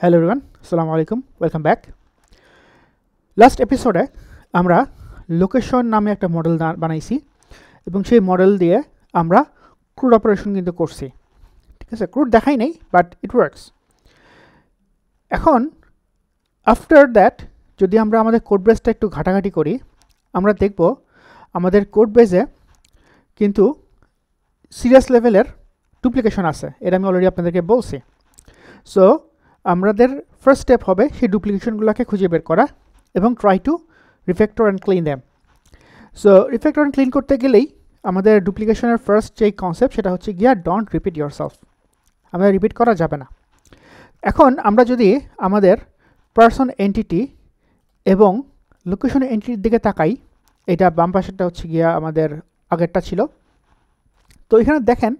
Hello everyone, আসসালামু আলাইকুম, welcome back. Last এপিসোডে আমরা লোকেশন নামে একটা মডেল বানাইছি এবং সেই মডেল দিয়ে আমরা ক্রুড অপারেশন কিন্তু করছি। ঠিক আছে, ক্রুড দেখাই নেই, বাট ইট ওয়ার্কস। এখন আফটার দ্যাট যদি আমরা আমাদের কোড বেসটা একটু ঘাটাঘাটি করি, আমরা দেখব আমাদের কোড বেসে কিন্তু সিরিয়াস লেভেলের ডুপ্লিকেশন আছে। এটা আমি অলরেডি আপনাদেরকে বলছি। সো আমাদের ফার্স্ট স্টেপ হবে সেই ডুপ্লিকেশনগুলোকে খুঁজে বের করা এবং try to refactor and clean them. So refactor and clean করতে গেলেই আমাদের ডুপ্লিকেশনের ফার্স্ট যেই কনসেপ্ট সেটা হচ্ছে গিয়া ডোন্ট রিপিট ইয়োরসেলফ। আমাদের রিপিট করা যাবে না। এখন আমরা যদি আমাদের পার্সন এন্টিটি এবং লোকেশন এন্টিটির দিকে তাকাই, এটা বাম পাশেরটা হচ্ছে গিয়া আমাদের আগেরটা ছিল। তো এখানে দেখেন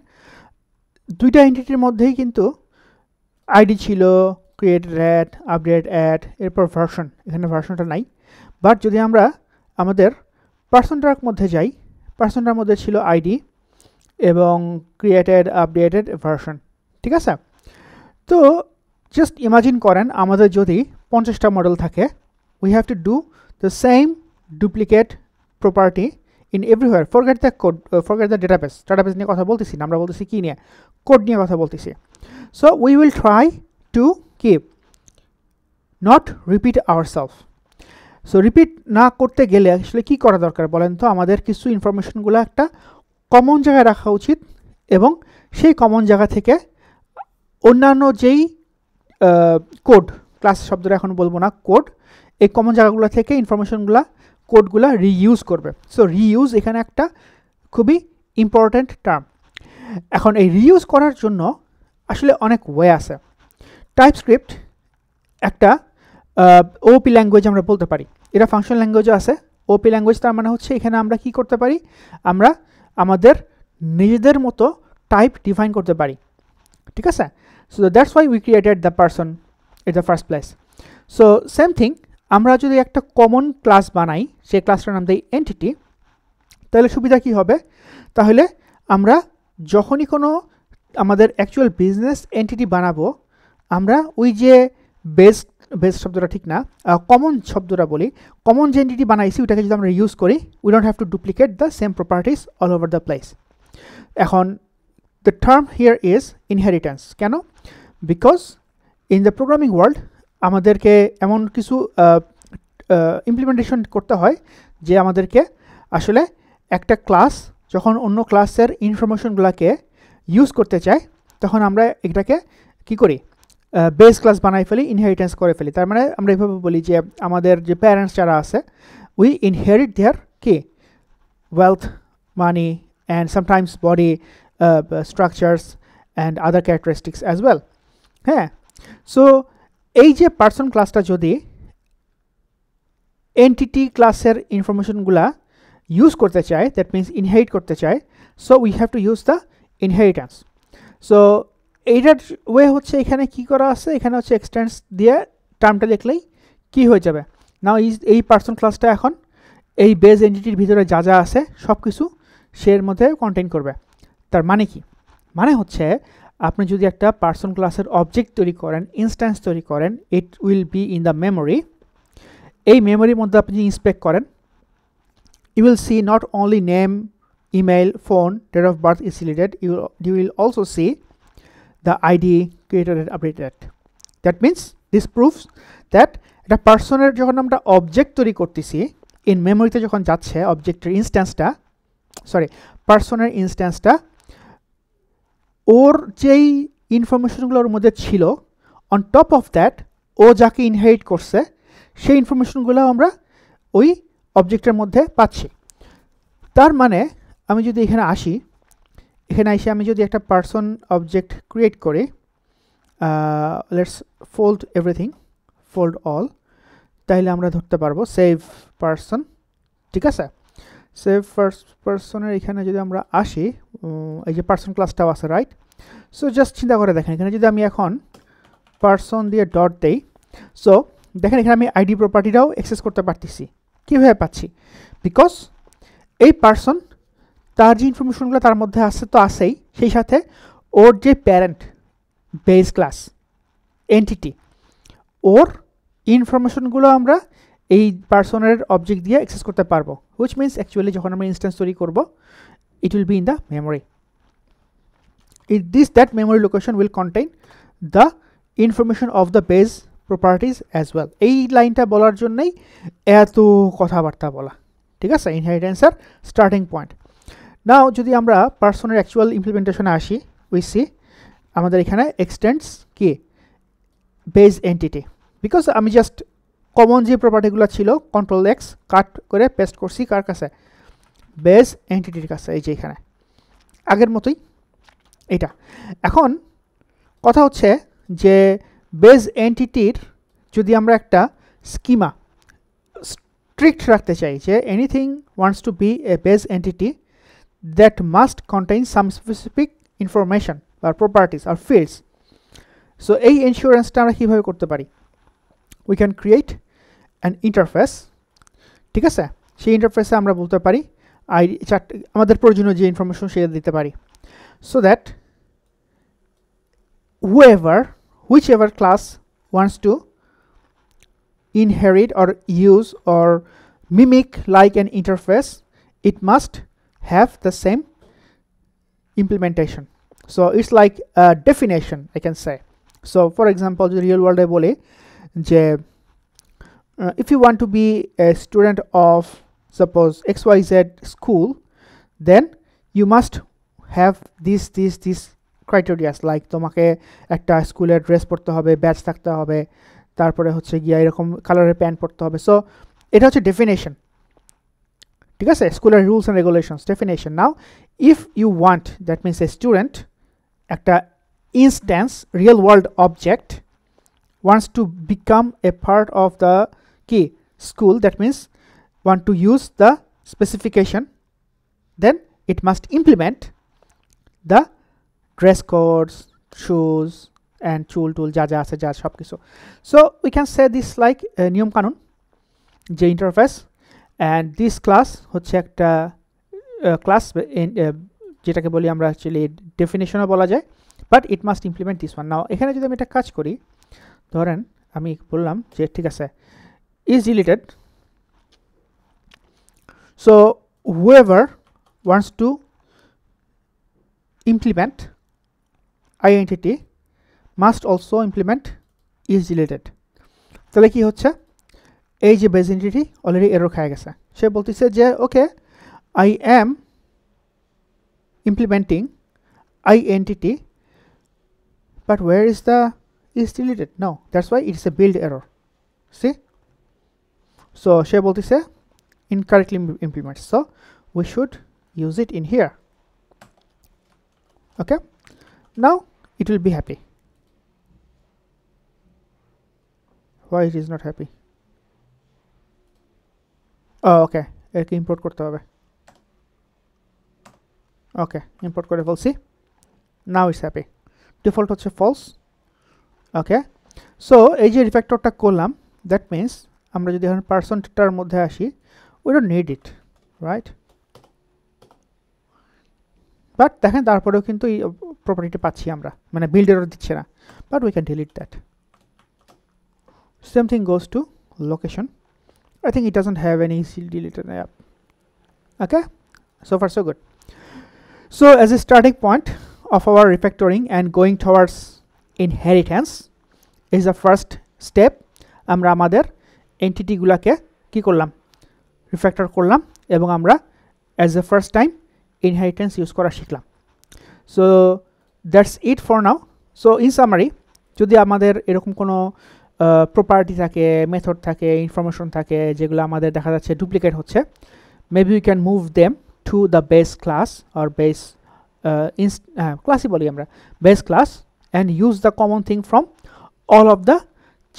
দুইটা এন্টিটির মধ্যেই কিন্তু আইডি ছিল, ক্রিয়েটেড অ্যাড, আপডেট অ্যাড, এরপর ভার্সন। এখানে ভার্সনটা নাই, বাট যদি আমরা আমাদের পার্সনটার মধ্যে যাই, পার্সনটার মধ্যে ছিল আইডি এবং ক্রিয়েটেড, আপডেটেড, ভার্সন। ঠিক আছে, তো জাস্ট ইমাজিন করেন আমাদের যদি 50টা মডেল থাকে, we have to do the same duplicate property in everywhere. Forget the code, forget the database. Database নিয়ে কথা বলতেছি না, আমরা বলতেছি কী নিয়ে? কোড নিয়ে কথা বলতেছি। So we will try to keep not repeat ourselves. So repeat না করতে গেলে আসলে কি করা দরকার বলেন তো? আমাদের কিছু ইনফরমেশনগুলো একটা কমন জায়গায় রাখা উচিত এবং সেই কমন জায়গা থেকে অন্যান্য যেই কোড, ক্লাস শব্দটা এখন বলবো না, কোড, এই কমন জায়গাগুলো থেকে ইনফরমেশনগুলো, কোডগুলো রিইউজ করবে। সো রিইউজ এখানে একটা খুবই ইম্পর্ট্যান্ট টার্ম। এখন এই রিইউজ করার জন্য আসলে অনেক ওয়ে আছে। টাইপস্ক্রিপ্ট একটা ওপি ল্যাঙ্গুয়েজ আমরা বলতে পারি। এটা ফাংশন ল্যাঙ্গুয়েজও আছে। ওপি ল্যাঙ্গুয়েজ তার মানে হচ্ছে এখানে আমরা কি করতে পারি? আমরা আমাদের নিজেদের মতো টাইপ ডিফাইন করতে পারি। ঠিক আছে, so that's why we created the person in the first place. So same thing, আমরা যদি একটা কমন ক্লাস বানাই, সেই ক্লাসটার নাম দিই এন্টিটি, তাহলে সুবিধা কি হবে? তাহলে আমরা যখনই কোনো আমাদের অ্যাকচুয়াল বিজনেস এন্টিটি বানাবো, আমরা ওই যে বেস শব্দটা ঠিক না, কমন শব্দটা বলি, কমন যে এন্টিটি বানাইছি ওটাকে যদি আমরা ইউজ করি, we don't have to duplicate the same properties all over the place. এখন the term here is inheritance. কেন? Because in the programming world আমাদেরকে এমন কিছু ইমপ্লিমেন্টেশন করতে হয় যে আমাদেরকে আসলে একটা ক্লাস যখন অন্য ক্লাসের ইনফরমেশনগুলোকে ইউজ করতে চাই, তখন আমরা এটাকে কি করি? বেস ক্লাস বানাই ফেলি, ইনহেরিটেন্স করে ফেলি। তার মানে আমরা এইভাবে বলি যে আমাদের যে প্যারেন্টস যারা আছে, উই ইনহেরিট দেয়ার কি wealth, money and sometimes body structures and other characteristics as well. হ্যাঁ, সো এই যে পার্সন ক্লাসটা যদি এন্টিটি ক্লাসের ইনফরমেশনগুলা ইউজ করতে চায়, দ্যাট মিনস ইনহেরিট করতে চায়, so we have to use the inheritance. So এইটার ওয়ে হচ্ছে এখানে কি করা আছে, এখানে হচ্ছে এক্সটেন্স দিয়ে টার্মটা দেখলেই কি হয়ে যাবে, নাও এই পার্সন ক্লাসটা এখন এই বেস এন্টিটির ভিতরে যা যা আছে সব কিছু সের মধ্যে কন্টেইন করবে। তার মানে কি? মানে হচ্ছে আপনি যদি একটা পার্সন ক্লাসের অবজেক্ট তৈরি করেন, ইনস্ট্যান্স তৈরি করেন, it will be in the memory. এই মেমোরির মধ্যে আপনি ইন্সপেক্ট করেন, you will see not only name, email, phone, date of birth is selected, you will also see the ID, created and updated. That means this proves that একটা পার্সনের যখন আমরা object তৈরি করতেছি, ইন মেমোরিতে যখন যাচ্ছে অবজেক্টের ইনস্ট্যান্সটা, সরি পার্সনের ইনস্ট্যান্সটা, ওর যেই ইনফরমেশনগুলোর মধ্যে ছিল, অন টপ অফ দ্যাট ও যাকে ইনহেরিট করছে সেই ইনফরমেশনগুলো আমরা ওই অবজেক্টের মধ্যে পাচ্ছি। তার মানে আমি যদি এখানে আসি, এখানে এসে আমি যদি একটা পার্সন অবজেক্ট ক্রিয়েট করি, let's fold everything, fold all, তাহলে আমরা ধরতে পারবো সেভ পার্সন। ঠিক আছে, সেভ পার্সনের এখানে যদি আমরা আসি, এই যে পার্সন ক্লাসটাও আছে, রাইট? সো জাস্ট চিন্তা করে দেখেন, এখানে যদি আমি এখন পার্সন দিয়ে ডট দেই, সো দেখেন এখানে আমি আইডি প্রপার্টিটাও অ্যাক্সেস করতে পারতেছি। কীভাবে পাচ্ছি? বিকজ এই পার্সন তার যে ইনফরমেশনগুলো তার মধ্যে আছে তো আছেই, সেই সাথে ওর যে প্যারেন্ট বেস ক্লাস এন্টিটি, ওর ইনফরমেশনগুলো আমরা এই পার্সনের অবজেক্ট দিয়ে অ্যাক্সেস করতে পারবো, হুইচ মিনস অ্যাকচুয়ালি যখন আমরা ইনস্ট্যান্স তৈরি করব it will be in the memory. That memory location will contain the information of the base properties as well. এই লাইনটা বলার জন্যই এত কথাবার্তা বলা, ঠিক আছে? ইনহেরিটেন্সের স্টার্টিং পয়েন্ট। নাও যদি আমরা পার্সনের অ্যাকচুয়াল ইমপ্লিমেন্টেশনে আসি, উই সি আমাদের এখানে এক্সটেন্ডস কি বেস এন্টিটি, বিকজ আমি জাস্ট কমন যে প্রপার্টিগুলো ছিল কন্ট্রোল এক্স কাট করে পেস্ট করছি কার কাছে, বেস এন্টিটির কাছে, এই যে এখানে আগের মতোই এটা। এখন কথা হচ্ছে যে বেস এন্টিটির যদি আমরা একটা স্কিমা স্ট্রিক্ট রাখতে চাই যে anything wants to B A base entity that must contain some specific information R properties R fields, so এই ইন্স্যুরেন্সটা আমরা কীভাবে করতে পারি? We can create an interface, ঠিক আছে? সেই ইন্টারফেসে আমরা বলতে পারি আইডি আমাদের প্রয়োজনীয় যে ইনফরমেশন সেটা দিতে পারি, so that whichever class wants to inherit or use or mimic like an interface, it must have the same implementation. So it's like a definition, I can say. So for example, the real world I bole je if you want to be a student of suppose XYZ school, then you must have this criteria, like তোমাকে একটা স্কুলের dress পরতে হবে, batch থাকতে হবে, তারপরে হচ্ছে গিয়া এরকম কালারের প্যান্ট পরতে হবে। সো এটা হচ্ছে ডেফিনেশন, ঠিক আছে? স্কুলের rules and regulations definition. Now if you want, that means a student একটা instance real world object wants to become a part of the key school, that means want to use the specification, then it must implement the dress codes, shoes and chul tool ja ja ase ja sob kichu. So we can say this like niyom kanun je interface, and this class hocche ekta class যেটাকে বলি আমরা actually definition বলা যায়, but it must implement this one. Now এখানে যদি আমি এটা কাজ করি, ধরেন আমি বললাম যে ঠিক আছে is deleted, so whoever wants to implement identity must also implement is deleted. তাহলে কি হচ্ছে, এই যে বেস এন্টিটি অলরেডি এরর খেয়ে গেছে, সে বলতেছে যে ওকে I am implementing identity, but where is the is deleted? No, that's why it's a build error. See, so she বলতেছে incorrectly implement, so we should use it in here. Okay, now it will be happy. Why it is not happy? Oh, okay, একে import করতে হবে। Okay, import করে ফেলছি, now it's happy, default হচ্ছে false. Okay, so এই যে রিফ্যাক্টরটা করলাম, that means আমরা যদি এখন পার্সনটার মধ্যে আসি, we don't need it, right? But দেখেন তারপরেও কিন্তু এই প্রপার্টিটা পাচ্ছি আমরা, মানে বিল্ড এরর দিচ্ছে না, but we can delete that. Same thing goes to location. I think it doesn't have any deleted app. Okay, so far so good. So as a starting point of our refactoring and going towards inheritance is the first step. আমরা আমাদের এন্টিটিগুলোকে কি করলাম, refactor করলাম, এবং আমরা as a first time inheritance use করা শিখলাম। So that's it for now. So in summary, যদি আমাদের এরকম কোনো প্রপার্টি থাকে, মেথড থাকে, ইনফরমেশন থাকে যেগুলো আমাদের দেখা যাচ্ছে ডুপ্লিকেট হচ্ছে, maybe we can move them to the base class or base ক্লাসই বলি আমরা, base class, and use the common thing from all of the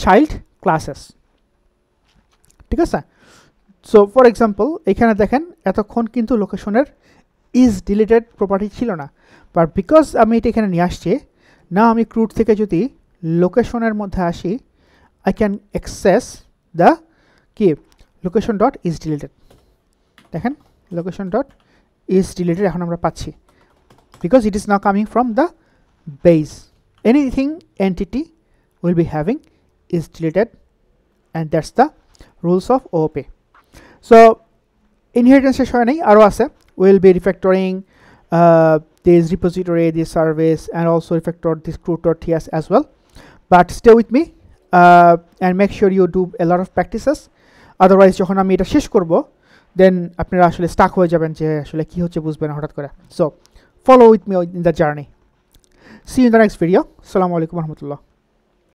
child classes, ঠিক আছে? সো ফর এক্সাম্পল এখানে দেখেন এতক্ষণ কিন্তু লোকেশনের ইজ ডিলিটেড প্রপার্টি ছিল না, বাট বিকজ আমি এটা এখানে নিয়ে আসছি, না আমি ক্রুড থেকে যদি লোকেশনের মধ্যে আসি, আই ক্যান অ্যাক্সেস দ্য কি লোকেশন ডট ইজ ডিলিটেড। দেখেন লোকেশন ডট ইজ ডিলিটেড এখন আমরা পাচ্ছি, because it is now coming from the base. Anything entity will be having is deleted, and that's the rules of OOP. So inheritance শেষ হয় নাই, আরও আছে। We'll be refactoring this repository, this service, and also refactor this crew.ts as well. But stay with me and make sure you do a lot of practices. Otherwise যখন আমি এটা শেষ করব, then আপনারা আসলে স্টাক হয়ে যাবেন যে আসলে কি হচ্ছে বুঝবেন হঠাৎ করে। So follow with me in the journey. See you in the next video. Assalamu alaikum warahmatullah.